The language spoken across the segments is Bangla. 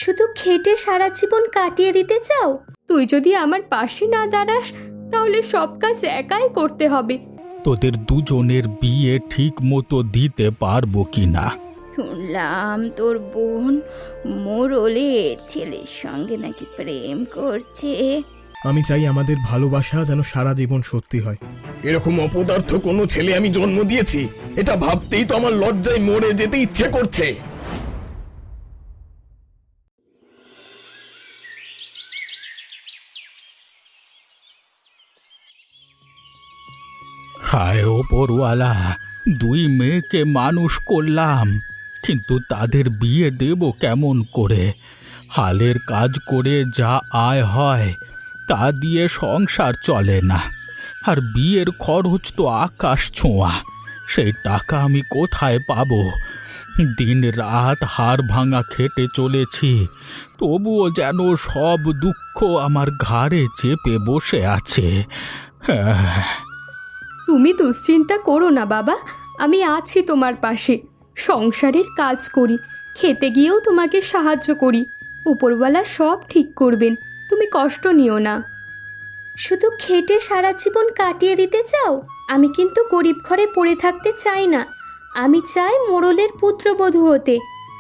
শুধু খেটে সারা জীবন কাটিয়ে দিতে চাও? তুই যদি আমার পাশে না দাঁড়াস তাহলে সব কাজ একাই করতে হবে। তোদের দুজনের বিয়ে ঠিক মতো দিতে পারবো কিনা। শুনলাম তোর বোন মোড়লের ছেলের সঙ্গে নাকি প্রেম করছে। আমি চাই আমাদের ভালোবাসা যেন সারা জীবন সত্যি হয়। এরকম অপদার্থ কোনো ছেলে আমি জন্ম দিয়েছি, এটা ভাবতেই তো আমার লজ্জায় মরে যেতে ইচ্ছে করছে। হায় ওপরওয়ালা, দুই মেয়েকে মানুষ করলাম, কিন্তু তাদের বিয়ে দেব কেমন করে? হালের কাজ করে যা আয় হয় তা দিয়ে সংসার চলে না, আর বিয়ের খরচ তো আকাশ ছোঁয়া। সেই টাকা আমি কোথায় পাবো? দিন রাত হাড় ভাঙা খেটে চলেছি, তবুও যেন সব দুঃখ আমার ঘাড়ে চেপে বসে আছে। তুমি দুশ্চিন্তা করো না বাবা, আমি আছি তোমার পাশে। সংসারের কাজ করি, খেতে গিয়েও তোমাকে সাহায্য করি। উপরওয়ালা সব ঠিক করবেন, তুমি কষ্ট নিও না। শুধু খেটে সারা জীবন কাটিয়ে দিতে চাও? আমি কিন্তু গরিব ঘরে পড়ে থাকতে চাই না। আমি চাই মোড়লের পুত্রবধূ হতে,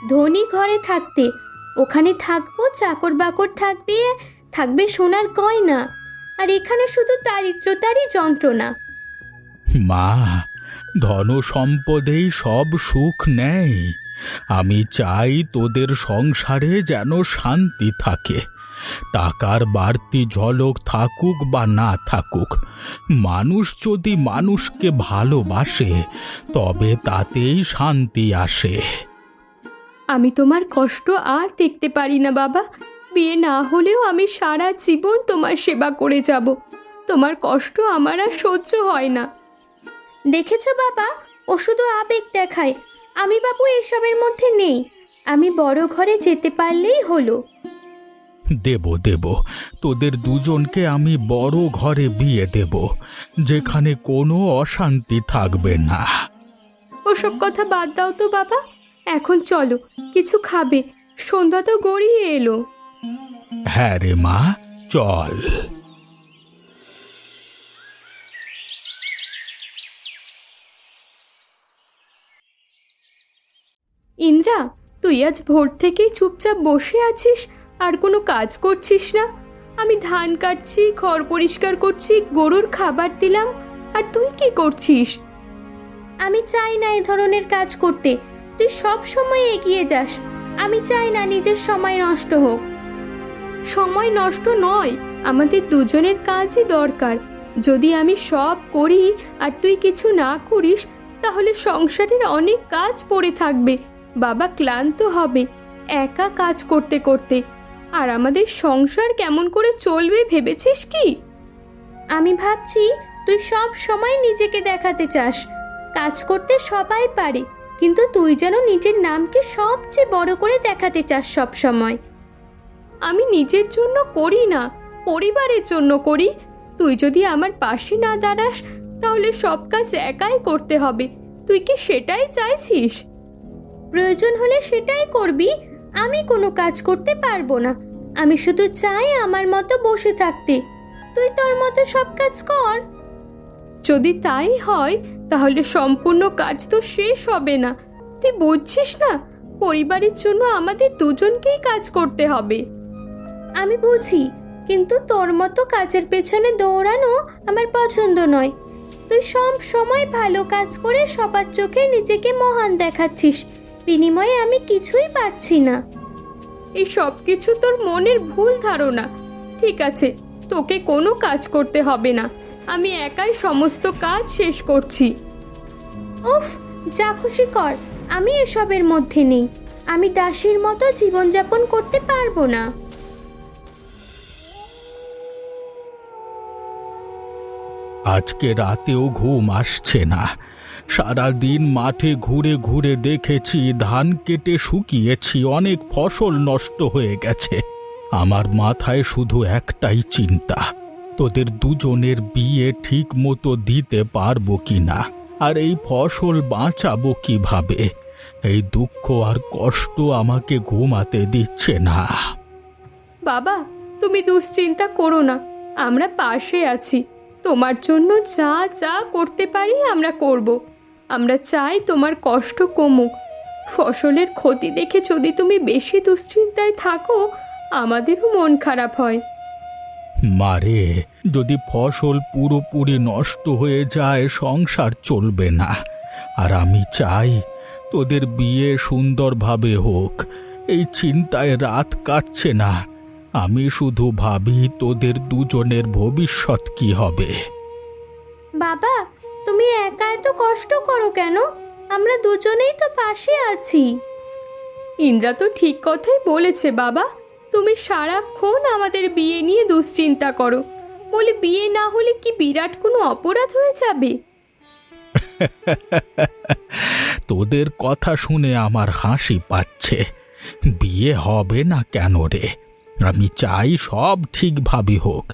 ধনী ঘরে থাকতে। ওখানে থাকবো, চাকর বাকর থাকবে, থাকবে সোনার গয়না। আর এখানে শুধু দারিদ্রতারই যন্ত্রণা। মা, ধন সম্পদেই সব সুখ নেই। আমি চাই তোদের সংসারে যেন শান্তি থাকে। টাকার বাড়তি ঝলক থাকুক বা না থাকুক, মানুষ যদি মানুষকে ভালোবাসে তবে তাতেই শান্তি আসে। আমি তোমার কষ্ট আর দেখতে পারি না বাবা। বিয়ে না হলেও আমি সারা জীবন তোমার সেবা করে যাব। তোমার কষ্ট আমার আর সহ্য হয় না। দেখেছো বাবা, ও শুধু আবেগ দেখায়। আমি বাবু এসবের মধ্যে নেই। আমি বড় ঘরে যেতে পারলেই হলো। দেব দেব, তোদের দুজনকে আমি বড় ঘরে বিয়ে দেব, যেখানে কোনো অশান্তি থাকবে না। ওসব কথা বাদ দাও তো বাবা, এখন চলো কিছু খাবে। সন্ধ্যা তো গড়িয়ে এলো। হ্যাঁ রে মা, চল। ইন্দ্রা, তুই আজ ভোর থেকেই চুপচাপ বসে আছিস, আর কোনো কাজ করছিস না। আমি ধান কাটছি, ঘর পরিষ্কার করছি, গরুর খাবার দিলাম, আর তুই কি করছিস? আমি চাই না এই ধরনের কাজ করতে। তুই সব সময় এগিয়ে যাস। আমি চাই না নিজের সময় নষ্ট হোক। সময় নষ্ট নয়, আমাদের দুজনের কাজই দরকার। যদি আমি সব করি আর তুই কিছু না করিস, তাহলে সংসারের অনেক কাজ পড়ে থাকবে। বাবা ক্লান্ত হবে একা কাজ করতে করতে। আর আমাদের সংসার কেমন করে চলবে ভেবেছিস কি? আমি ভাবছি তুই সব সময় নিজেকে দেখাতে চাস। কাজ করতে সবাই পারে, কিন্তু তুই যেন নিজের নামকে সবচেয়ে বড় করে দেখাতে চাস সব সময়। আমি নিজের জন্য করি না, পরিবারের জন্য করি। তুই যদি আমার পাশে না দাঁড়াস তাহলে সব কাজ একাই করতে হবে। তুই কি সেটাই চাইছিস? প্রয়োজন হলে সেটাই করবি। আমি কোনো কাজ করতে পারবো না। আমি শুধু চাই আমার মতো বসে থাকতে। তুই তোর মতো সব কাজ কর। যদি তাই হয় তাহলে সম্পূর্ণ কাজ তো শেষ হবে না। তুই বুঝছিস না, পরিবারের জন্য আমাদের দুজনকেই কাজ করতে হবে। আমি বুঝি, কিন্তু তোর মতো কাজের পেছনে দৌড়ানো আমার পছন্দ নয়। তুই সব সময় ভালো কাজ করে সবার চোখে নিজেকে মহান দেখাচ্ছিস, বিনিময়ে আমি কিছুই পাচ্ছি না। এই সব কিছু তোর মনের ভুল ধারণা। ঠিক আছে, তোকে কোনো কাজ করতে হবে না। আমি একাই সমস্ত কাজ শেষ করছি। উফ, যা খুশি কর, আমি এসবের মধ্যে নেই। আমি দাসীর মতো জীবনযাপন করতে পারবো না। আজকে রাতেও ঘুম আসছে না। সারাদিন মাঠে ঘুরে ঘুরে দেখেছি, ধান কেটে শুকিয়েছি, অনেক ফসল নষ্ট হয়ে গেছে। আমার মাথায় শুধু একটাই চিন্তা, তোদের দুজনের বিয়ে ঠিক মতো দিতে পারবো কিনা, আর এই ফসল বাঁচাবো কিভাবে। এই দুঃখ আর কষ্ট আমাকে ঘুমাতে দিচ্ছে না। বাবা, তুমি দুশ্চিন্তা করো না, আমরা পাশে আছি। তোমার জন্য যা যা করতে পারি আমরা করব। আমরা চাই তোমার কষ্ট কমুক। ফসলের ক্ষতি দেখে যদি তুমি বেশি দুশ্চিন্তায় থাকো, আমাদেরও মন খারাপ হয়। মারে, যদি ফসল পুরোপুরি নষ্ট হয়ে যায় সংসার চলবে না। আর আমি চাই তোদের বিয়ে সুন্দরভাবে হোক। এই চিন্তায় রাত কাটছে না। আমি শুধু ভাবি তোদের দুজনের ভবিষ্যৎ কি হবে। বাবা, তুমি একা এত কষ্ট করো কেন? আমরা দুজনেই তো পাশে আছি। ইন্দ্রা তো ঠিক কথাই বলেছে বাবা। তুমি সারাক্ষণ আমাদের বিয়ে নিয়ে দুশ্চিন্তা করো। বলে বিয়ে না হলে কি বিরাট কোনো অপরাধ হয়ে যাবে? তোদের কথা শুনে আমার হাসি পাচ্ছে। বিয়ে হবে না কেন রে? আমি চাই সব ঠিকভাবে হোক,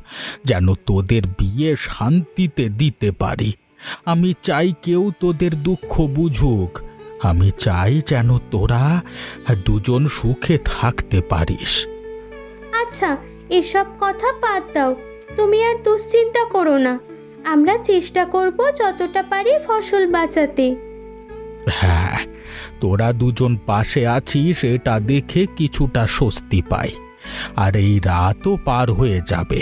যেন তোদের বিয়ে শান্তিতে দিতে পারি। আমি চাই কেউ তোদের দুঃখ বুঝুক। আমি চাই যেন তোরা দুজন সুখে থাকতে পারিস। আচ্ছা, এসব কথা বাদ দাও। তুমি আর দুশ্চিন্তা করো না। আমরা চেষ্টা করব যতটা পারি ফসল বাঁচাতে। হ্যাঁ, তোরা দুজন পাশে আছিস এটা দেখে কিছুটা স্বস্তি পাই। আর এই রাতও পার হয়ে যাবে।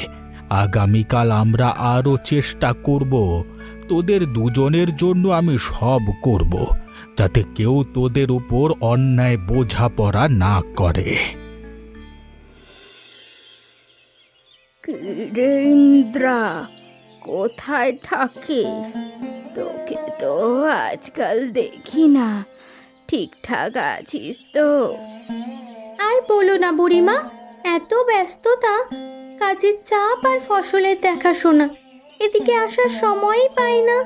আগামীকাল আমরা আরও চেষ্টা করব। তোদের দুজনের জন্য আমি সব করব, যাতে কেউ তোদের উপর অন্যায় বোঝাপড়া না করে। ইন্দ্রা, কোথায় থাকিস? তোকে তো আজকাল দেখি না। ঠিকঠাক আছিস তো? আর বলো না বুড়িমা, এত ব্যস্ততা, কাজের চাপ আর ফসলের দেখাশোনা, এদিকে আসার সময়ই পাই না।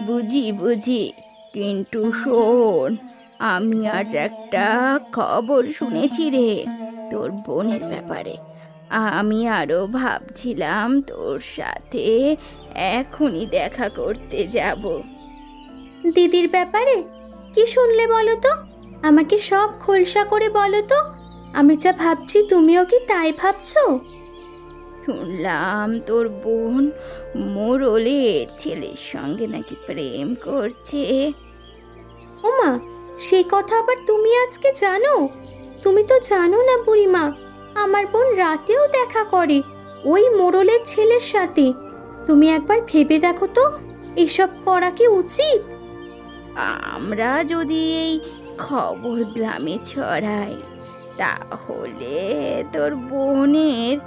বুঝি বুঝি, কিন্তু শোন, আমি আজ একটা খবর শুনেছি রে তোর বোনের ব্যাপারে। আমি আরো ভাবছিলাম তোর সাথে এখনই দেখা করতে যাব। দিদির ব্যাপারে কি শুনলে বলো তো? আমাকে সব খোলসা করে বলো তো। আমি যা ভাবছি তুমিও কি তাই ভাবছো? শুনলাম তোর বোন মোড়লের ছেলের সঙ্গে নাকি প্রেম করছে। ওমা, সেই কথা আবার তুমি আজকে জানো? তুমি তো জানো না বুড়িমা, আমার বোন রাতেও দেখা করে ওই মোড়লের ছেলের সাথে। তুমি একবার ভেবে দেখো তো, এসব করা কি উচিত? আমরা যদি এই খবর গ্রামে ছড়াই, তাহলে তোর বোনের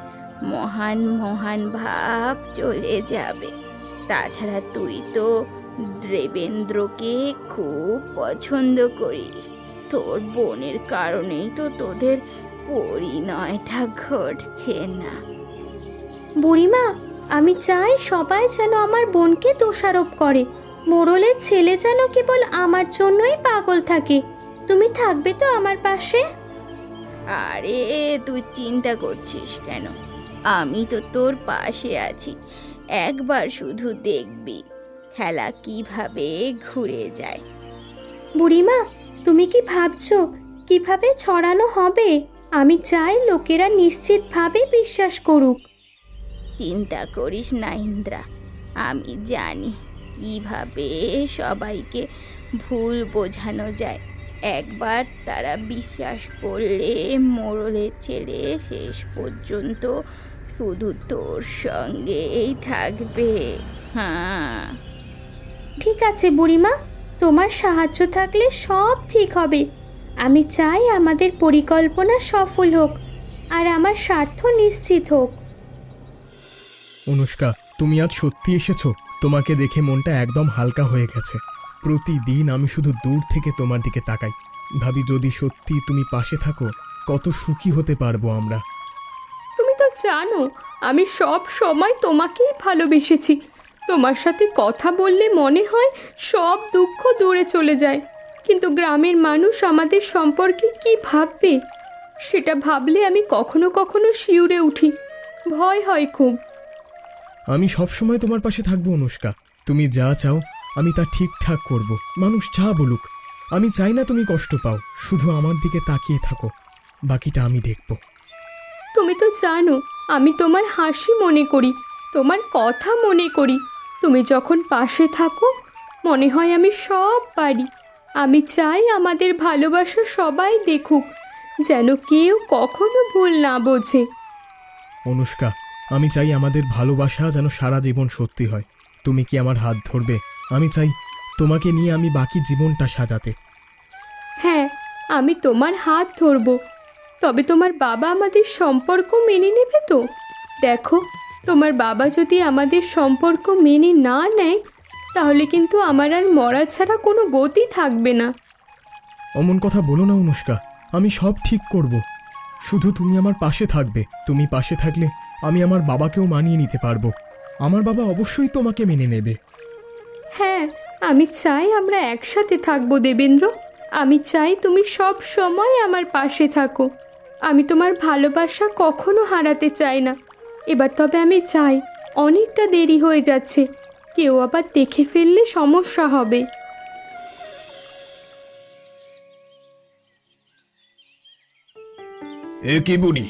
মহান মহান ভাব চলে যাবে। তাছাড়া তুই তো দেবেন্দ্রকে খুব পছন্দ করিস। তোর বোনের কারণেই তো তোদের পরিণয়টা ঘটছে না। বুড়িমা, আমি চাই সবাই যেন আমার বোনকে দোষারোপ করে। মোড়লের ছেলে যেন কেবল আমার জন্যই পাগল থাকে। তুমি থাকবে তো আমার পাশে? আরে, তুই চিন্তা করছিস কেন? আমি তো তোর পাশে আছি। একবার শুধু দেখবি খেলা কিভাবে ঘুরে যায়। বুড়িমা, তুমি কি ভাবছো কিভাবে ছড়ানো হবে? আমি চাই লোকেরা নিশ্চিতভাবে বিশ্বাস করুক। চিন্তা করিস না ইন্দ্রা, আমি জানি কিভাবে সবাইকে ভুল বোঝানো যায়। একবার তারা বিশ্বাস করলে মোড়লের ছেলে শেষ পর্যন্ত শুধু তোর সঙ্গেই থাকবে। হ্যাঁ, ঠিক আছে বুড়িমা, তোমার সাহায্য থাকলে সব ঠিক হবে। আমি চাই আমাদের পরিকল্পনা সফল হোক আর আমার স্বার্থ নিশ্চিত হোক। অনুষ্কা, তুমি আজ সত্যি এসেছো? তোমাকে দেখে মনটা একদম হালকা হয়ে গেছে। প্রতিদিন আমি শুধু দূর থেকে তোমার দিকে তাকাই, ভাবি যদি সত্যি তুমি পাশে থাকো কত সুখী হতে পারবো আমরা। তুমি তো জানো আমি সব সময় তোমাকেই ভালোবেসেছি। তোমার সাথে কথা বললে মনে হয় সব দুঃখ দূরে চলে যায়। কিন্তু গ্রামের মানুষ আমাদের সম্পর্কে কি ভাববে, সেটা ভাবলে আমি কখনো কখনো শিউরে উঠি। ভয় হয় খুব। আমি সব সময় তোমার পাশে থাকবো অনুষ্কা। তুমি যা চাও আমি তা ঠিকঠাক করব। মানুষ যা বলুক, আমি চাই না তুমি কষ্ট পাও। শুধু আমার দিকে তাকিয়ে থাকো, বাকিটা আমি দেখব। তুমি তো জানো আমি তোমার হাসি মনে করি, তোমার কথা মনে করি। তুমি যখন পাশে থাকো মনে হয় আমি সব পারি। আমি চাই আমাদের ভালোবাসা সবাই দেখুক, যেন কেউ কখনো ভুল না বোঝে। অনুষ্কা, আমি চাই আমাদের ভালোবাসা যেন সারা জীবন সত্যি হয়। তুমি কি আমার হাত ধরবে? আমি চাই তোমাকে নিয়ে আমি বাকি জীবনটা সাজাতে। হ্যাঁ, আমি তোমার হাত ধরব। তবে তোমার বাবা আমাদের সম্পর্ক মেনে নেবে তো? দেখো, তোমার বাবা যদি আমাদের সম্পর্ক মেনে না নেয় তাহলে কিন্তু আমার আর মরা ছাড়া কোনো গতি থাকবে না। অমন কথা বলো না অনুষ্কা, আমি সব ঠিক করব। শুধু তুমি আমার পাশে থাকবে। তুমি পাশে থাকলে আমি আমার বাবাকেও মানিয়ে নিতে পারবো। আমার বাবা অবশ্যই তোমাকে মেনে নেবে। হ্যাঁ, আমি চাই আমরা একসাথে থাকবো দেবেন্দ্র। আমি চাই তুমি সব সময় আমার পাশে থাকো। আমি তোমার ভালোবাসা কখনো হারাতে চাই না। এবার তবে আমি চাই, অনেকটা দেরি হয়ে যাচ্ছে, কেউ আবার দেখে ফেললে সমস্যা হবে। এ কি বুড়ি,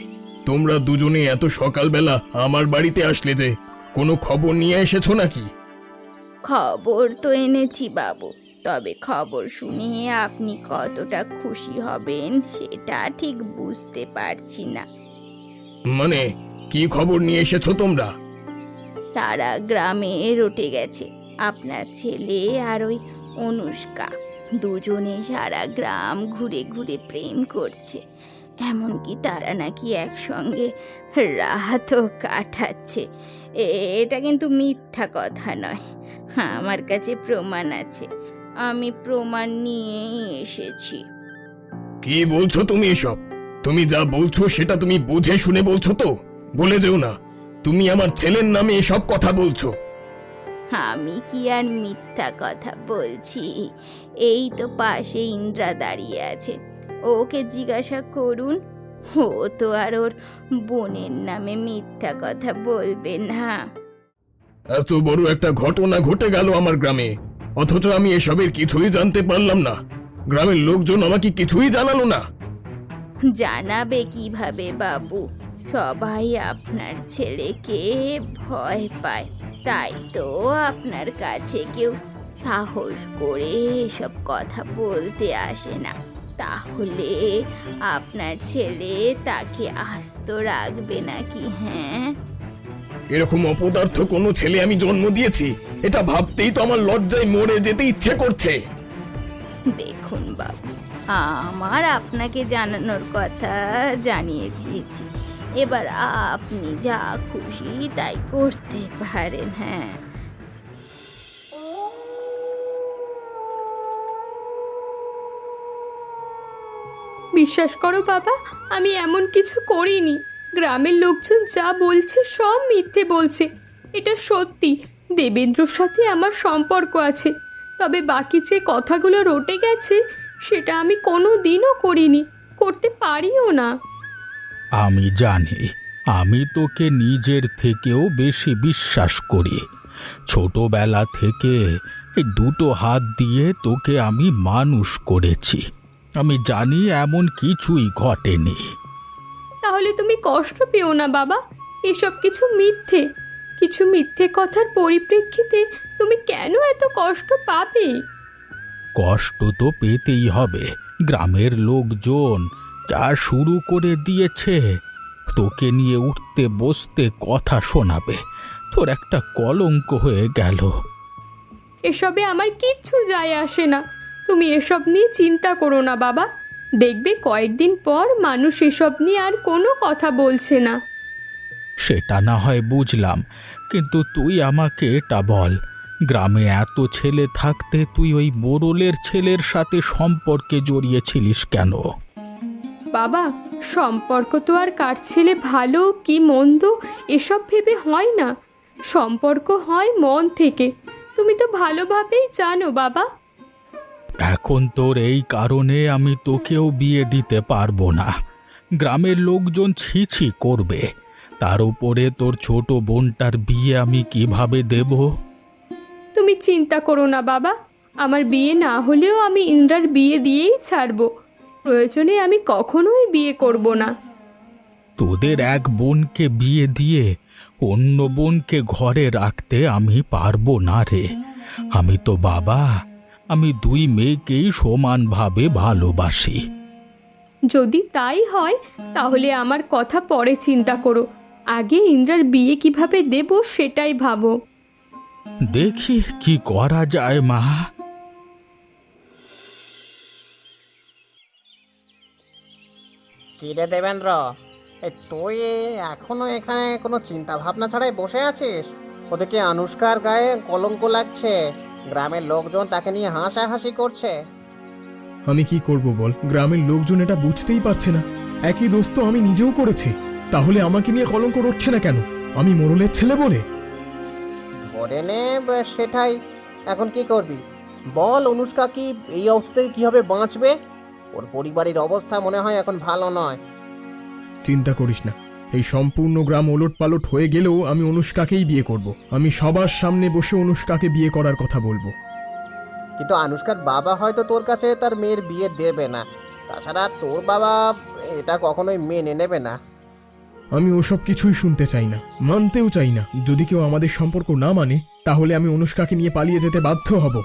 তোমরা দুজনে এত সকালবেলা আমার বাড়িতে আসলে যে? কোনো খবর নিয়ে এসেছো নাকি? খবর তো এনেছি বাবু, তবে খবর শুনে আপনি কতটা খুশি হবেন সেটা ঠিক বুঝতে পারছি না। মানে কি খবর নিয়ে এসেছো তোমরা? তারা গ্রামে রটে গেছে। আপনার ছেলে আর ওই অনুষ্কা দুজনে সারা গ্রাম ঘুরে ঘুরে প্রেম করছে। এমনকি তারা নাকি একসঙ্গে রাতও কাটাচ্ছে। এটা কিন্তু মিথ্যা কথা নয়, আমার কাছে প্রমাণ আছে। আমি প্রমাণ নিয়েই এসেছি। কি বলছো তুমি এসব? তুমি যা বলছো সেটা তুমি বুঝে শুনে বলছো তো? বলে যেও না তুমি আমার ছেলের নামে এসব কথা বলছো। আমি কি আর মিথ্যা কথা বলছি? এই তো পাশে ইন্দ্রা দাঁড়িয়ে আছে, ওকে জিজ্ঞাসা করুন। ও তো আর ওর বোনের নামে মিথ্যা কথা বলবে না। এত বড় একটা ঘটনা ঘটে গেল আমার গ্রামে, অথচ আমি এসবের কিছুই জানতে পারলাম না। গ্রামের লোকজন আমাকে কিছুই জানালো না। জানাবে কিভাবে বাবু? সবাই আপনার ছেলেকে ভয় পায়, তাই তো আপনার কাছে কেউ সাহস করে এসব কথা বলতে আসে না। তাহলে আপনার ছেলে তাকে আস্ত রাখবে নাকি? হ্যাঁ, এরকম অপদার্থ কোনো ছেলে আমি জন্ম দিয়েছি, এটা ভাবতেই তো আমার লজ্জায় মরে যেতে ইচ্ছে করছে। দেখুন বাবু, আমার আপনাকে জানানোর কথা জানিয়ে দিয়েছি। এবার আপনি যা খুশি তাই করতে পারেন। হ্যাঁ, বিশ্বাস করো বাবা, আমি এমন কিছু করিনি। গ্রামের লোকজন যা বলছে সব মিথ্যে বলছে। এটা সত্যি, দেবেন্দ্রর সাথে আমার সম্পর্ক আছে। তবে বাকি যে কথাগুলো রটে গেছে সেটা আমি কোনো দিনও করিনি, করতে পারিও না। আমি জানি, আমি তোকে নিজের থেকেও বেশি বিশ্বাস করি। ছোটবেলা থেকে এই দুটো হাত দিয়ে তোকে আমি মানুষ করেছি। আমি জানি এমন কিছুই ঘটেনি। তাহলে তুমি কষ্ট পেও না বাবা, এসব কিছু মিথ্যে। কিছু মিথ্যে কথার পরিপ্রেক্ষিতে তুমি কেন এত কষ্ট পাবে? কষ্ট তো পেতেই হবে। গ্রামের লোকজন যা শুরু করে দিয়েছে, তোকে নিয়ে উঠতে বসতে কথা শোনাবে, তোর একটা কলঙ্ক হয়ে গেল। এসবে আমার কিচ্ছু যায় আসে না। তুমি এসব নিয়ে চিন্তা করো না বাবা, দেখবে কয়েকদিন পর মানুষ এসব নিয়ে আর কোনো কথা বলছে না। সেটা না হয় বুঝলাম, কিন্তু তুই আমাকে এটা বল, গ্রামে এত ছেলে থাকতে তুই ওই মোড়লের ছেলের সাথে সম্পর্কে জড়িয়েছিলিস কেন? বাবা, সম্পর্ক তো আর কার ছেলে ভালো কি মন্দ এসব ভেবে হয় না। সম্পর্ক হয় মন থেকে, তুমি তো ভালোভাবেই জানো বাবা। এখন তোর এই কারণে আমি তোকেও বিয়ে দিতে পারবো না। গ্রামের লোকজন ছিছি করবে, তার উপরে তোর ছোট বোনটার বিয়ে আমি কিভাবে দেব? তুমি চিন্তা করো না বাবা, আমার বিয়ে না হলেও আমি ইন্দ্রার বিয়ে দিয়েই ছাড়বো। প্রয়োজনে আমি কখনোই বিয়ে করব না। তোদের এক বোনকে বিয়ে দিয়ে অন্য বোনকে ঘরে রাখতে আমি পারবো না রে। আমি তো বাবা, আমি দুই মেয়েকেই সমানভাবে ভালোবাসি। যদি তাই হয় তাহলে আমার কথা পরে চিন্তা করো, আগে ইন্দ্রার বিয়ে কিভাবে দেব সেটাই ভাবো। দেখি কি করা যায় মা। কিরে দেবেন্দ্র, তুই এখনো এখানে কোনো চিন্তা ভাবনা ছাড়াই বসে আছিস? ওদিকে আনুষ্কার গায়ে কলঙ্ক লাগছে, গ্রামের লোকজন তাকে নিয়ে হাসাহাসি করছে। আমি কি করব বল, গ্রামের লোকজন এটা বুঝতেই পারছে না। একই দোষ তো আমি নিজেও করেছি, তাহলে আমাকে নিয়ে কলঙ্ক রটছে না কেন? আমি মোড়লের ছেলে বলে। ধরে নে সেটাই, এখন কি করবি বল? অনুষ্কা কি এই অবস্থা থেকে কিভাবে বাঁচবে? ওর পরিবারের অবস্থা মনে হয় এখন ভালো নয়। চিন্তা করিস না, এই সম্পূর্ণ গ্রাম ওলট পালট হয়ে গেলেও আমি অনুষ্কাকেই বিয়ে করব। আমি সবার সামনে বসে অনুষ্কাকে বিয়ে করার কথা বলবো। কিন্তু আনুষ্কার বাবা হয়তো তোর কাছে তার মেয়ের বিয়ে দেবে না। তাছাড়া তোর বাবা এটা কখনোই মেনে নেবে না। আমি ওসব কিছুই শুনতে চাই না, মানতেও চাই না। যদি কেউ আমাদের সম্পর্ক না মানে তাহলে আমি অনুষ্কাকে নিয়ে পালিয়ে যেতে বাধ্য হব।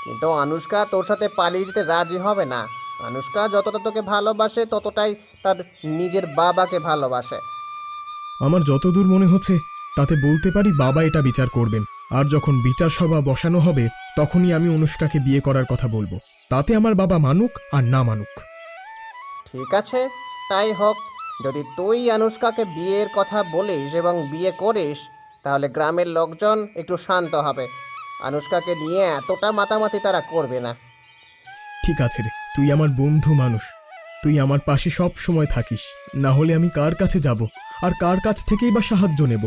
কিন্তু আনুষ্কা তোর সাথে পালিয়ে যেতে রাজি হবে না। আনুষ্কা যতটা তোকে ভালোবাসে ততটাই তার নিজের বাবাকে ভালোবাসে। আমার যতদূর মনে হচ্ছে তাতে বলতে পারি বাবা এটা বিচার করবেন, আর যখন বিচার সভা বসানো হবে তখনই আমি অনুষ্কাকে বিয়ে করার কথা বলবো। তাতে আমার বাবা মানুক আর না মানুক। ঠিক আছে, তাই হোক। যদি তুই আনুষ্কাকে বিয়ের কথা বলিস এবং বিয়ে করিস তাহলে গ্রামের লোকজন একটু শান্ত হবে। আনুষ্কাকে নিয়ে এতটা মাতামাতি তারা করবে না। ঠিক আছে রে, তুই আমার বন্ধু মানুষ, তুই আমার পাশে সব সময় থাকিস। না হলে আমি কার কাছে যাব আর কার কাছ থেকেই বা সাহায্য নেব?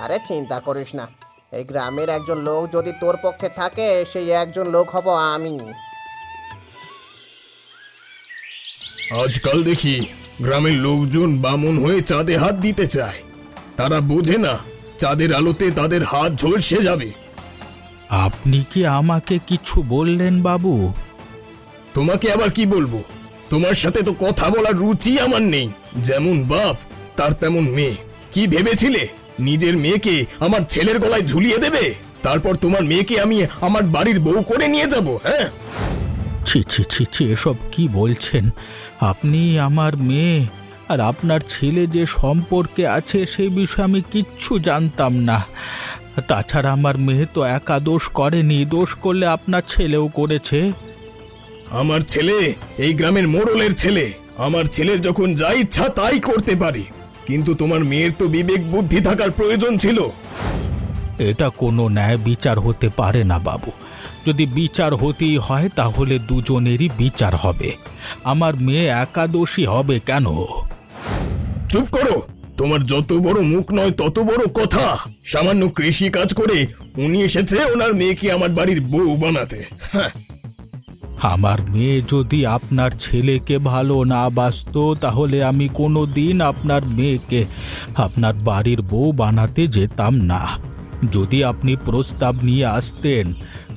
আরে চিন্তা করিস না, এই গ্রামের একজন লোক যদি তোর পক্ষে থাকে সেই একজন লোক হব আমি। আজকাল দেখি গ্রামের লোকজন বামন হয়ে চাঁদে হাত দিতে চায়। তারা বোঝে না চাঁদের আলোতে তাদের হাত ঝলসে যাবে। আপনি কি আমাকে কিছু বললেন বাবু? তোমাকে আবার কি বলবো? তোমার সাথে তো কথা বলার রুচি আমার নেই। যেমন বাপ তার তেমন মেয়ে। কি ভেবেছিলে নিজের মেয়েকে আমার ছেলের গলায় ঝুলিয়ে দেবে, তারপর তোমার মেয়েকে আমি আমার বাড়ির বউ করে নিয়ে যাব? হ্যাঁ, ছি ছি ছি ছি, এসব কি বলছেন? আপনি আমার মেয়ে আর আপনার ছেলে যে সম্পর্কে আছে সেই বিষয়ে আমি কিচ্ছু জানতাম না। তাছাড়া আমার মেয়ে তো একা দোষ করেনি, দোষ করলে আপনার ছেলেও করেছে। আমার ছেলে এই গ্রামের মোড়লের ছেলে। আমার ছেলের যখন যা ইচ্ছা তাই করতে পারে, কিন্তু তোমার মেয়ের তো বিবেক বুদ্ধি থাকার প্রয়োজন ছিল। এটা কোনো ন্যায় বিচার হতে পারে না বাবু। যদি বিচার হতেই হয় তাহলে দুজনেরই বিচার হবে। আমার মেয়ে একা দোষী হবে কেন? চুপ করো, তোমার যত বড় মুখ নয় তত বড় কথা। সামান্য কৃষি কাজ করে উনি এসেছে ওনার মেয়েকে আমার বাড়ির বউ বানাতে। হ্যাঁ, আমার মেয়ে যদি আপনার ছেলেকে ভালো না বাসতো তাহলে আমি কোনো দিন আপনার মেয়েকে আপনার বাড়ির বউ বানাতে যেতাম না। যদি আপনি প্রস্তাব নিয়ে আসতেন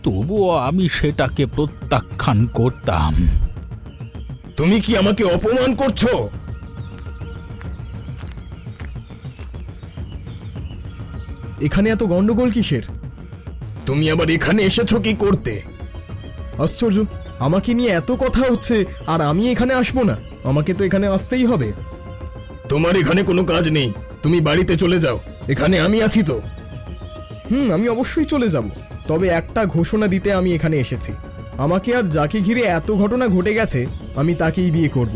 তবুও আমি সেটাকে প্রত্যাখ্যান করতাম। তুমি কি আমাকে অপমান করছো? এখানে এত গন্ডগোল কিসের? তুমি আবার এখানে এসেছো কি করতে? আশ্চর্য, আমাকে নিয়ে এত কথা হচ্ছে আর আমি এখানে আসবো না? আমাকে তো এখানে আসতেই হবে। তোমার এখানে কোনো কাজ নেই, তুমি বাড়িতে চলে যাও। এখানে আমি আছি তো। আমি অবশ্যই চলে যাব, তবে একটা ঘোষণা দিতে আমি এখানে এসেছি। আমাকে আর যাকে ঘিরে এত ঘটনা ঘটে গেছে আমি তাকেই বিয়ে করব।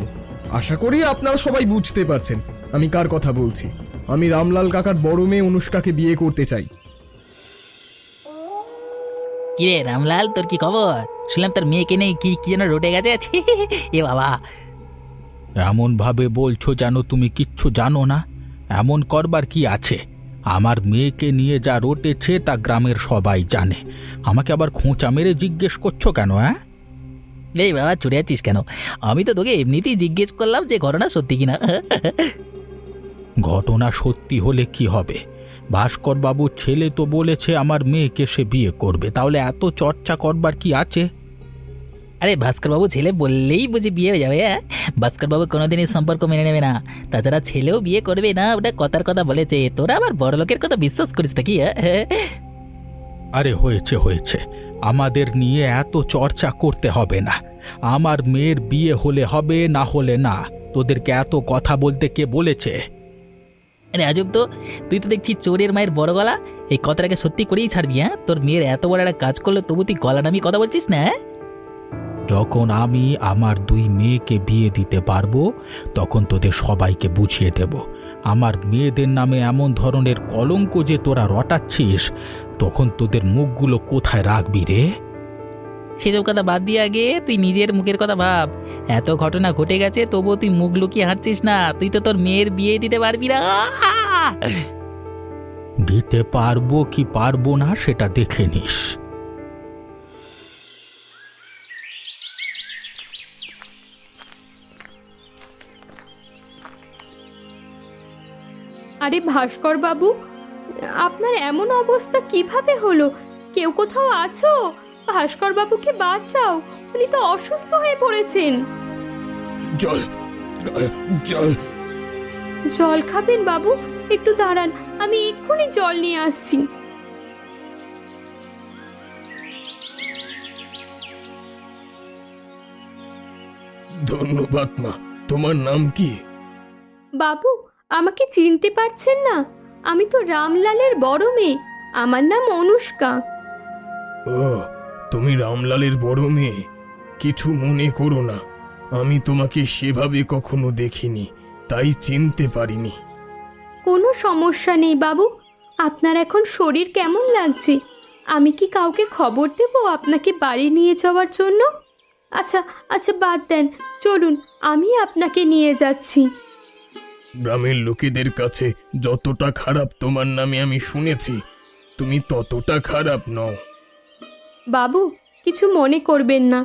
আশা করি আপনারা সবাই বুঝতে পারছেন আমি কার কথা বলছি। আমি রামলাল কাকার বড় মেয়ে অনুষ্কাকে বিয়ে করতে চাই। কিরে রামলাল, তোর কি খবর? শুনলাম তোর মেয়েকে নেই কি কি যেন রটে গেছে। এ বাবা, এমনভাবে বলছো যেন তুমি কিচ্ছু জানো না। এমন করবার কি আছে? আমার মেয়েকে নিয়ে যা রটেছে তা গ্রামের সবাই জানে। আমাকে আবার খোঁচা মেরে জিজ্ঞেস করছো কেন? হ্যাঁ, এই বাবা চড়ে যাচ্ছিস কেন? আমি তো তোকে এমনিতেই জিজ্ঞেস করলাম যে ঘটনা সত্যি কিনা। ঘটনা সত্যি হলে কি হবে? ভাস্কর বাবুর ছেলে তো বলেছে আমার মেয়েকে সে বিয়ে করবে, তাহলে এত চর্চা করবার কি আছে? আরে ভাস্করবাবু ছেলে বললেই বুঝি বিয়ে হয়ে যাবে? হ্যাঁ, ভাস্করবাবু কোনোদিনই সম্পর্ক মেনে নেবে না। তাছাড়া ছেলেও বিয়ে করবে না, ওটা কথার কথা বলেছে। তোরা আবার বড় লোকের কথা বিশ্বাস করিস নাকি? হ্যাঁ, আরে হয়েছে হয়েছে, আমাদের নিয়ে এত চর্চা করতে হবে না। আমার মেয়ের বিয়ে হলে হবে, না হলে না। তোদেরকে এত কথা বলতে কে বলেছে? আরে আজব তো, তুই তো দেখছি চোরের মায়ের বড় গলা। এই কথাটাকে সত্যি করেই ছাড়বি? হ্যাঁ, তোর মেয়ের এত বড় একটা কাজ করলো তবু তুই গলা নামিয়ে কথা বলছিস না? যখন আমি আমার 2 মেয়েকে বিয়ে দিতে পারবো তখন তোদের সবাইকে বুঝিয়ে দেব। আমার মেয়েদের নামে এমন ধরনের কলঙ্ক যে তোরা রটাচ্ছিস, তখন তোদের মুখগুলো কোথায় রাখবি রে? সেসব কথা বাদ দিয়ে আগে তুই নিজের মুখের কথা ভাব। এত ঘটনা ঘটে গেছে তবুও তুই মুখ লুকিয়ে হাঁটছিস না। তুই তো তোর মেয়ের বিয়ে দিতে পারবি না। দিতে পারবো কি পারবো না সেটা দেখে নিস। আরে ভাস্কর বাবু, আপনার এমন অবস্থা কিভাবে হলো? কেউ কোথাও আছো? ভাস্কর বাবুকে বাঁচাও, উনি তো অসুস্থ হয়ে পড়েছেন। জল, জল। জল খাবেন বাবু? একটু দাঁড়ান, আমি এক্ষুনি জল নিয়ে আসছি। ধন্যবাদ মা। তোমার নাম কি? বাবু, আমাকে চিনতে পারছেন না? আমি তো রামলালের বড় মেয়ে, আমার নাম অনুষ্কা। ও, তুমি রামলালের বড় মেয়ে। কিছু মনে করো না, আমি তোমাকে সেভাবে কখনো দেখিনি, তাই চিনতে পারিনি। কোনো সমস্যা নেই বাবু। আপনার এখন শরীর কেমন লাগছে? আমি কি কাউকে খবর দেব আপনাকে বাড়ি নিয়ে যাওয়ার জন্য? আচ্ছা আচ্ছা, বাদ দেন, চলুন আমি আপনাকে নিয়ে যাচ্ছি। গ্রামের লোকেদের কাছে যতটা খারাপ তোমার নামে আমি শুনেছি, তুমি ততটা খারাপ নও। বাবু, কিছু মনে করবেন না।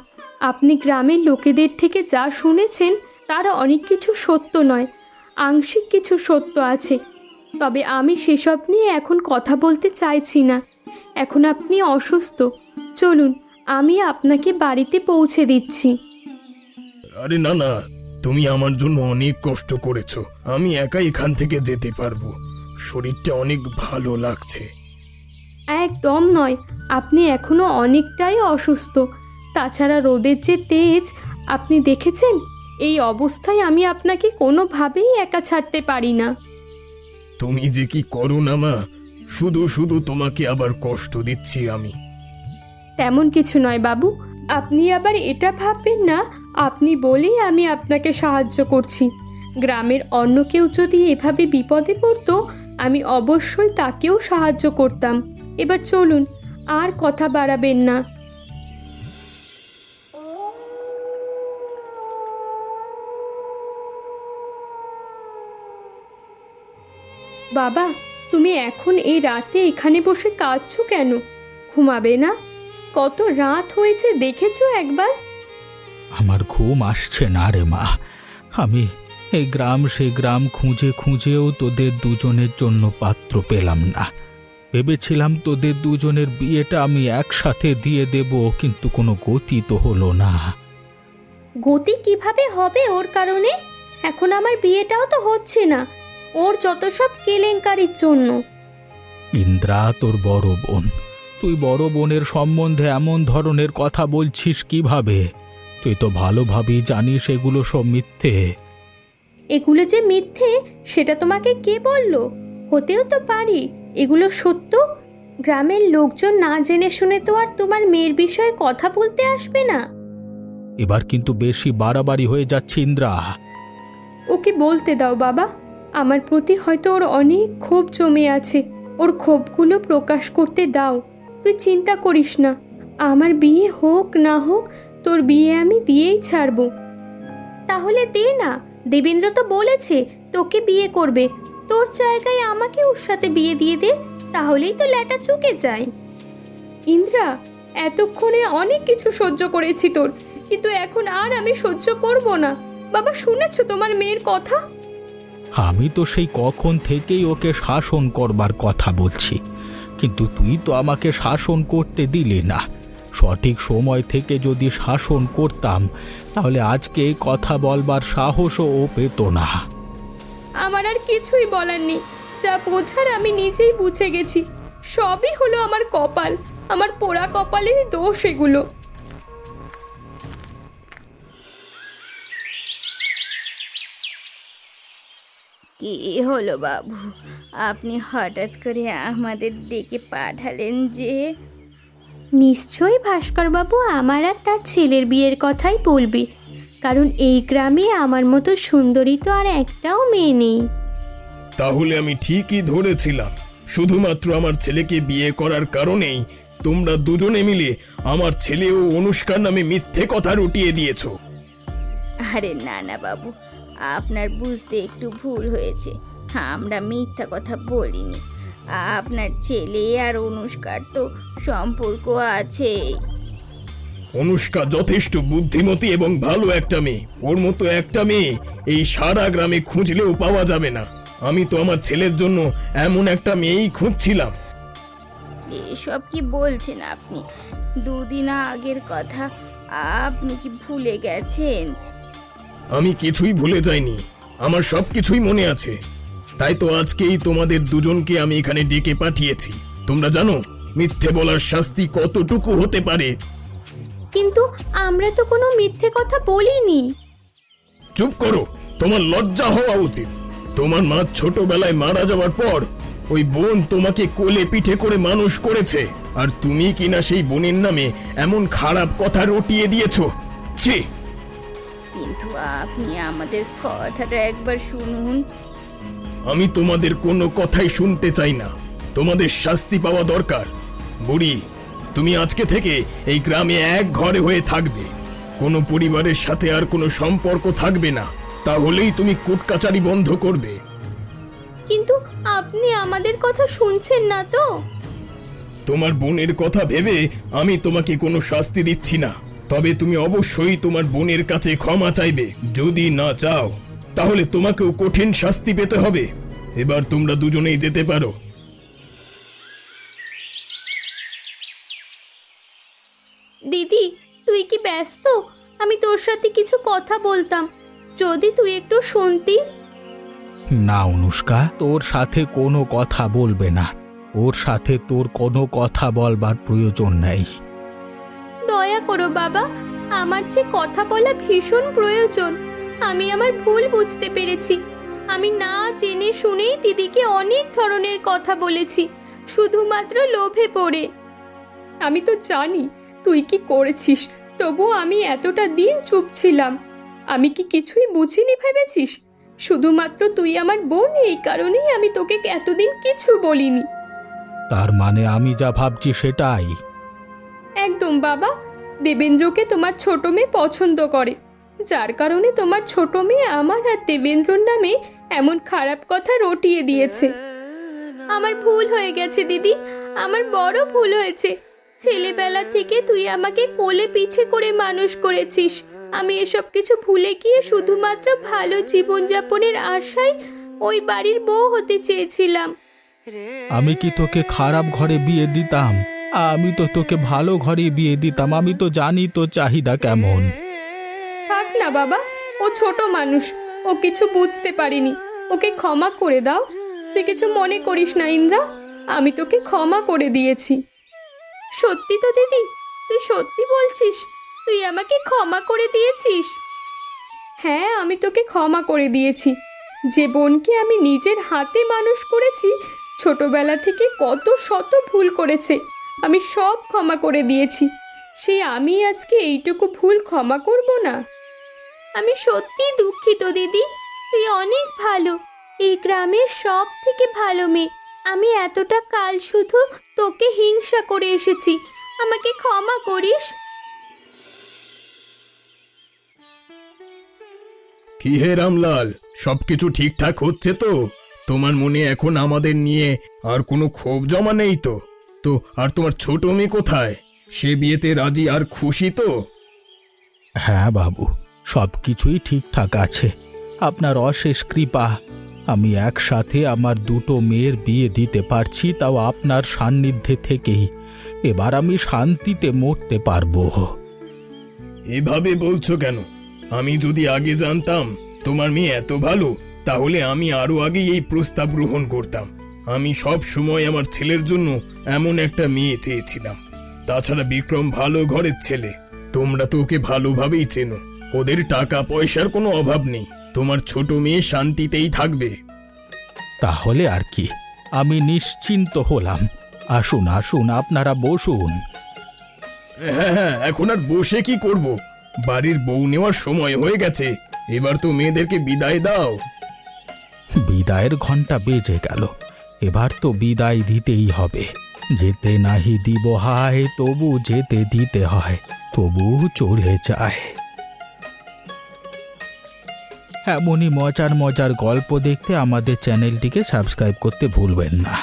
আপনি গ্রামের লোকেদের থেকে যা শুনেছেন তার অনেক কিছু সত্য নয়, আংশিক কিছু সত্য আছে। তবে আমি সেসব নিয়ে এখন কথা বলতে চাইছি না। এখন আপনি অসুস্থ, চলুন আমি আপনাকে বাড়িতে পৌঁছে দিচ্ছি। আরে না না, তুমি আমার জন্য অনেক কষ্ট করেছো। আমি একা এখান থেকে যেতে পারবো। শরীরটা অনেক ভালো লাগছে। একদম নয়, আপনি এখনো অনেকটাই অসুস্থ। তাছাড়া রোদের যে তেজ আপনি দেখেছেন, এই অবস্থায় আমি আপনাকে কোনোভাবেই একা ছাড়তে পারি না। তুমি যে কি করো না মা, শুধু শুধু তোমাকে আবার কষ্ট দিচ্ছি আমি। তেমন কিছু নয় বাবু, আপনি আবার এটা ভাববেন না আপনি বলেই আমি আপনাকে সাহায্য করছি। গ্রামের অন্য কেউ যদি এভাবে বিপদে পড়তো, আমি অবশ্যই তাকেও সাহায্য করতাম। এবার চলুন, আর কথা বাড়াবেন না। বাবা, তুমি এখন এই রাতে এখানে বসে কাঁদছো কেন? ঘুমাবে না? কত রাত হয়েছে দেখেছো একবার? আমার ঘুম আসছে না রে মা। আমি এই গ্রাম সেই গ্রাম খুঁজে খুঁজেও তোদের দুজনের জন্য পাত্র পেলাম না। ভেবেছিলাম তোদের দুজনের বিয়েটা আমি একসাথে দিয়ে দেব, কিন্তু কোনো গতি তো হলো না। গতি কিভাবে হবে ওর কারণে? এখন আমার বিয়েটাও তো হচ্ছে না, ওর যত সব কেলেঙ্কারির জন্য। ইন্দ্রা তোর বড় বোন, তুই বড় বোনের সম্বন্ধে এমন ধরনের কথা বলছিস কিভাবে? তুই তো ভালোভাবেই জানিস এগুলো সব মিথ্যে। এগুলো যে মিথ্যে সেটা তোমাকে কে বললো? হতেও তো পারি এগুলো সত্য। গ্রামের লোকজন না জেনে শুনে তো আর তোমার মেয়ের বিষয়ে কথা বলতে আসবে না। এবার কিন্তু বেশি বাড়াবাড়ি হয়ে যাচ্ছে ইন্দ্রা। ওকে বলতে দাও বাবা, আমার প্রতি হয়তো ওর অনেক ক্ষোভ জমে আছে, ওর ক্ষোভগুলো প্রকাশ করতে দাও। তুই চিন্তা করিস না, আমার বিয়ে হোক না হোক তোর বিয়ে আমি দিয়েই ছাড়বো। তাহলে দে না, দেবেন্দ্র তো বলেছে তোকে বিয়ে করবে, তোর জায়গায় আমাকে ওর সাথে বিয়ে দিয়ে দে, তাহলেই তো ল্যাটা চুকে যায়। ইন্দ্রা, এতক্ষণে অনেক কিছু সহ্য করেছি তোর, কিন্তু এখন আর আমি সহ্য করব না। বাবা, শুনেছো তোমার মেয়ের কথা? আমি তো সেই কখন থেকেই ওকে শাসন করবার কথা বলছি, কিন্তু তুই তো আমাকে শাসন করতে দিলি না। সঠিক সময় থেকে যদি শাসন করতাম তাহলে আজকে এই কথা বলবার সাহসও ও পেত না। আমার আর কিছুই বলার নেই, যা বোঝার আমি নিজেই বুঝে গেছি। সবই হলো আমার কপাল, আমার পোড়া কপালেরই দোষ এগুলো। কি হলো বাবু, আপনি হঠাৎ করে আমাদের ডেকে পাঠালেন যে? নিশ্চয়ই ভাস্করবাবু আমার আর তার ছেলের বিয়ের কথাই বলবে, কারণ এই গ্রামে আমার মতো সুন্দরী তো আর একটাও মেয়ে নেই। তাহলে আমি ঠিকই ধরেছিলাম, শুধুমাত্র আমার ছেলেকে বিয়ে করার কারণেই তোমরা দুজনে মিলে আমার ছেলে ও অনুষ্কার নামে মিথ্যে কথা রটিয়ে দিয়েছো। আরে না না বাবু, আপনার বুঝতে একটু ভুল হয়েছে। আমরা মিথ্যা কথা বলিনি। আপনার ছেলে আর অনুষ্কার তো সম্পর্ক আছে। অনুষ্কা যথেষ্ট বুদ্ধিমতী এবং ভালো একটা মেয়ে, ওর মতো একটা মেয়ে এই সারা গ্রামে খুঁজলেও পাওয়া যাবে না। আমি তো আমার ছেলের জন্য এমন একটা মেয়েই খুঁজছিলাম। এসব কি বলছেন আপনি? দুদিন আগের কথা আপনি কি ভুলে গেছেন? আমি কিছুই ভুলে যাইনি, আমার সব কিছুই মনে আছে। তাই তো আজকেই তোমাদের দুজনকে আমি এখানে ডেকে পাঠিয়েছি। তোমরা জানো মিথ্যে বলার শাস্তি কতটুকু হতে পারে? কিন্তু আমরা তো কোনো মিথ্যে কথা বলিনি। চুপ করো, তোমার লজ্জা হওয়া উচিত। তোমার মা ছোটবেলায় মারা যাওয়ার পর ওই বোন তোমাকে কোলে পিঠে করে মানুষ করেছে, আর তুমি কিনা সেই বোনের নামে এমন খারাপ কথা রটিয়ে দিয়েছো। ছি! কিন্তু আপনি আমাদের কথাটা একবার শুনুন। আমি তোমাদের কোনো কথাই শুনতে চাই না। তোমাদের শাস্তি পাওয়া দরকার। বুড়ি, তুমি আজকে থেকে এই গ্রামে এক ঘরে হয়ে থাকবে, কোনো পরিবারের সাথে আর কোনো সম্পর্ক থাকবে না। তাহলেই তুমি কুটকাচারি বন্ধ করবে। কিন্তু আপনি আমাদের কথা শুনছেন না তো? তোমার বোনের কথা ভেবে আমি তোমাকে কোনো শাস্তি দিচ্ছি না, তবে তুমি অবশ্যই তোমার বোনের কাছে ক্ষমা চাইবে। যদি না চাও তাহলে তোমাকেও কঠিন শাস্তি পেতে হবে। এবার তোমরা দুজনেই যেতে পারো। দিদি, তুই কি ব্যস্ত? আমি তোর সাথে কিছু কথা বলতাম, যদি তুই একটু শুনতি। না অনুষ্কা, তোর সাথে কোনো কথা বলবে না। ওর সাথে তোর কোনো কথা বলবার প্রয়োজন নেই। দয়া করো বাবা, আমার যে কথা বলা ভীষণ প্রয়োজন। আমি আমার ভুল বুঝতে পেরেছি। আমি না জেনে শুনেই দিদিকে অনেক ধরনের কথা বলেছি, শুধুমাত্র লোভে পড়ে। আমি তো জানি তুই কি করেছিস, তবু আমি এতটা দিন চুপ ছিলাম। আমি কি কিছুই বুঝিনি ভেবেছিস? শুধুমাত্র তুই আমার বোন, এই কারণেই আমি তোকে এতদিন কিছু বলিনি। তার মানে আমি যা ভাবছি সেটাই? একদম বাবা, দেবেন্দ্রকে তোমার ছোট মেয়ে পছন্দ করে, যার কারণে তোমার ছোট মেয়ে আমার আর দেবেন্দ্রর নামে এমন খারাপ কথা রটিয়ে দিয়েছে। আমার ভুল হয়ে গেছে দিদি, আমার বড় ভুল হয়েছে। ছেলেবেলা থেকে তুই আমাকে কোলে পিঠে করে মানুষ করেছিস। আমি এসব কিছু ভুলে গিয়ে শুধুমাত্র ভালো জীবনযাপনের আশায় ওই বাড়ির বউ হতে চেয়েছিলাম। আমি কি তোকে খারাপ ঘরে বিয়ে দিতাম? আমি তো তোকে ভালো ঘরে বিয়ে দিতাম। আমি তো জানি তোর চাহিদা কেমন। থাক না বাবা, ও ছোট মানুষ, ও কিছু বুঝতে পারিনি। ওকে ক্ষমা করে দাও। তুই কিছু মনে করিস না ইন্দ্রা, আমি তোকে ক্ষমা করে দিয়েছি। সত্যি তো দিদি? তুই সত্যি বলছিস? তুই আমাকে ক্ষমা করে দিয়েছিস? হ্যাঁ, আমি তোকে ক্ষমা করে দিয়েছি। যে বোনকে আমি নিজের হাতে মানুষ করেছি, ছোটবেলা থেকে কত শত ভুল করেছে, আমি সব ক্ষমা করে দিয়েছি। সেই আমি আজকে এইটুকু ভুল ক্ষমা করব না? আমি সত্যিই দুঃখিত দিদি, তুই অনেক ভালো, এই গ্রামের সব থেকে ভালো মেয়ে। আমি এতটা কাল শুধু তোকে হিংসা করে এসেছি, আমাকে ক্ষমা করিস। কি হে রামলাল, সবকিছু ঠিকঠাক হচ্ছে তো? তোমার মনে এখন আমাদের নিয়ে আর কোনো ক্ষোভ জমা নেই তো? তো আর তোমার ছোট মেয়ে কোথায়? সে বিয়েতে রাজি আর খুশি তো? হ্যাঁ বাবু, সব কিছুই ঠিকঠাক আছে। আপনার অশেষ কৃপা। আমি একসাথে আমার দুটো মেয়ের বিয়ে দিতে পারছি, তাও আপনার সান্নিধ্যে থেকেই। এবার আমি শান্তিতে মরতে পারবো। এভাবে বলছো কেন? আমি যদি আগে জানতাম তোমার মেয়ে এত ভালো, তাহলে আমি আরো আগে এই প্রস্তাব গ্রহণ করতাম। আমি সব সময় আমার ছেলের জন্য এমন একটা মেয়ে চেয়েছিলাম। তাছাড়া বিক্রম ভালো ঘরের ছেলে, তোমরা তো ওকে ভালোভাবেই চেনো। ওদের টাকা পয়সার কোনো অভাব নেই, তোমার ছোট মেয়ে শান্তিতেই থাকবে। তাহলে আর কি, আমি নিশ্চিন্ত হলাম। আসুন আসুন, আপনারা বসুন। হ্যাঁ হ্যাঁ, এখন আর বসে কি করব? বাড়ির বউ নেওয়ার সময় হয়ে গেছে, এবার তো মেয়েদেরকে বিদায় দাও। বিদায়ের ঘন্টা বেজে গেল, এবার তো বিদায় দিতেই হবে। যেতে নাহি দিব হায়, তবু যেতে দিতে হয়, তবু চলে যায়। এমনই মজার মজার গল্প দেখতে আমাদের চ্যানেলটিকে সাবস্ক্রাইব করতে ভুলবেন না।